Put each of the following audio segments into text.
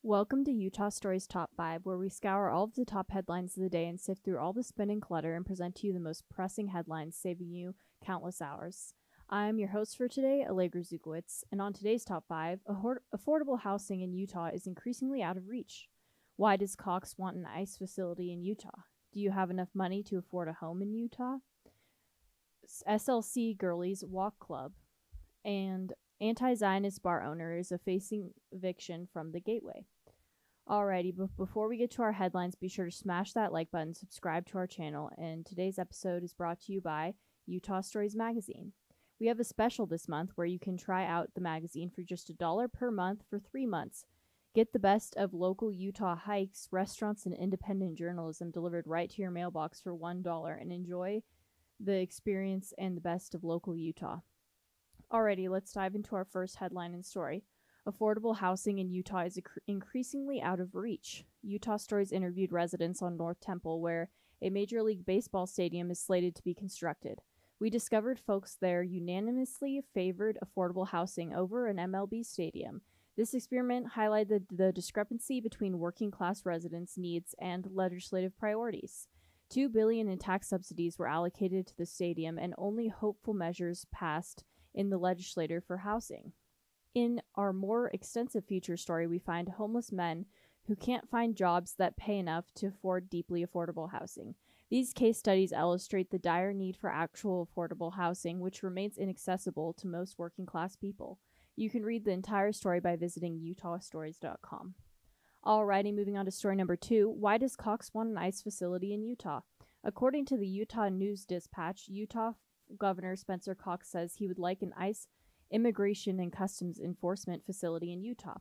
Welcome to Utah Stories Top 5, where we scour all of the top headlines of the day and sift through all the spin and clutter and present to you the most pressing headlines, saving you countless hours. I am your host for today, Allegra Zukowitz, and on today's Top 5, affordable housing in Utah is increasingly out of reach. Why does Cox want an ICE facility in Utah? Do you have enough money to afford a home in Utah? SLC Girlies Walk Club and Anti-Zionist bar owner is facing eviction from the Gateway. Alrighty, but before we get to our headlines, be sure to smash that like button, subscribe to our channel, and today's episode is brought to you by Utah Stories Magazine. We have a special this month where you can try out the magazine for just $1 per month for 3 months. Get the best of local Utah hikes, restaurants, and independent journalism delivered right to your mailbox for $1 and enjoy the experience and the best of local Utah. Alrighty, let's dive into our first headline and story. Affordable housing in Utah is increasingly out of reach. Utah Stories interviewed residents on North Temple, where a Major League Baseball stadium is slated to be constructed. We discovered folks there unanimously favored affordable housing over an MLB stadium. This experiment highlighted the discrepancy between working-class residents' needs and legislative priorities. $2 billion in tax subsidies were allocated to the stadium, and only hopeful measures passed in the legislature for housing. In our more extensive feature story, we find homeless men who can't find jobs that pay enough to afford deeply affordable housing. These case studies illustrate the dire need for actual affordable housing, which remains inaccessible to most working-class people. You can read the entire story by visiting utahstories.com. Alrighty, moving on to story number 2. Why does Cox want an ICE facility in Utah? According to the Utah News Dispatch, Utah Governor Spencer Cox says he would like an ICE Immigration and Customs Enforcement facility in Utah.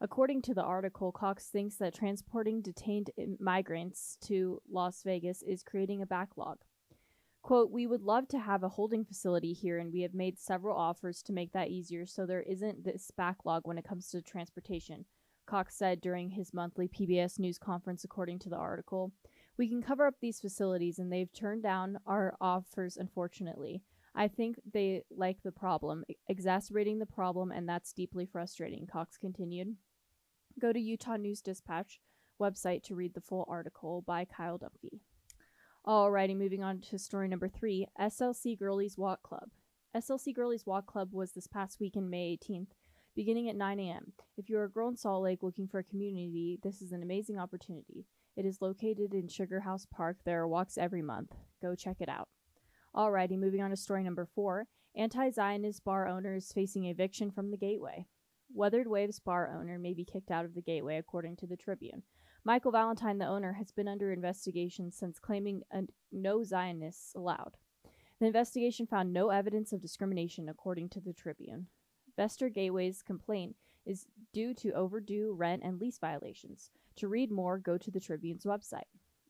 According to the article, Cox thinks that transporting detained migrants to Las Vegas is creating a backlog. Quote, "We would love to have a holding facility here, and we have made several offers to make that easier so there isn't this backlog when it comes to transportation," Cox said during his monthly PBS News conference, according to the article. "We can cover up these facilities, and they've turned down our offers, unfortunately. I think they like the problem, exacerbating the problem, and that's deeply frustrating," Cox continued. Go to Utah News Dispatch website to read the full article by Kyle Dunphy. Alrighty, moving on to story number 3, SLC Girlies Walk Club. SLC Girlies Walk Club was this past weekend, May 18th, beginning at 9 a.m. If you're a girl in Salt Lake looking for a community, this is an amazing opportunity. It is located in Sugar House Park. There are walks every month. Go check it out. Alrighty, moving on to story number 4. Anti-Zionist bar owner is facing eviction from the Gateway. Weathered Waves bar owner may be kicked out of the Gateway, according to the Tribune. Michael Valentine, the owner, has been under investigation since claiming no Zionists allowed. The investigation found no evidence of discrimination, according to the Tribune. Vester Gateway's complaint is due to overdue rent and lease violations. To read more, go to the Tribune's website.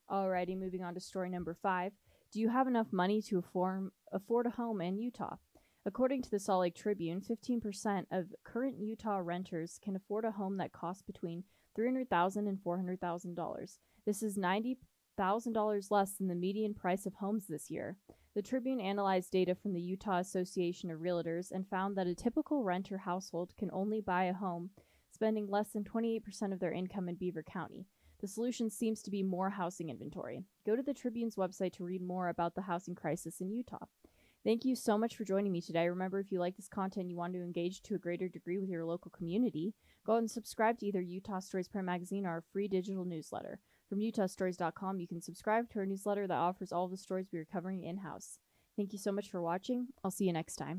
Alrighty, moving on to story number 5. Do you have enough money to afford a home in Utah? According to the Salt Lake Tribune, 15% of current Utah renters can afford a home that costs between $300,000 and $400,000. This is $90,000 less than the median price of homes this year. The Tribune analyzed data from the Utah Association of Realtors and found that a typical renter household can only buy a home spending less than 28% of their income in Beaver County. The solution seems to be more housing inventory. Go to the Tribune's website to read more about the housing crisis in Utah. Thank you so much for joining me today. Remember, if you like this content and you want to engage to a greater degree with your local community, go ahead and subscribe to either Utah Stories Print Magazine or our free digital newsletter. From utahstories.com, you can subscribe to our newsletter that offers all of the stories we are covering in-house. Thank you so much for watching. I'll see you next time.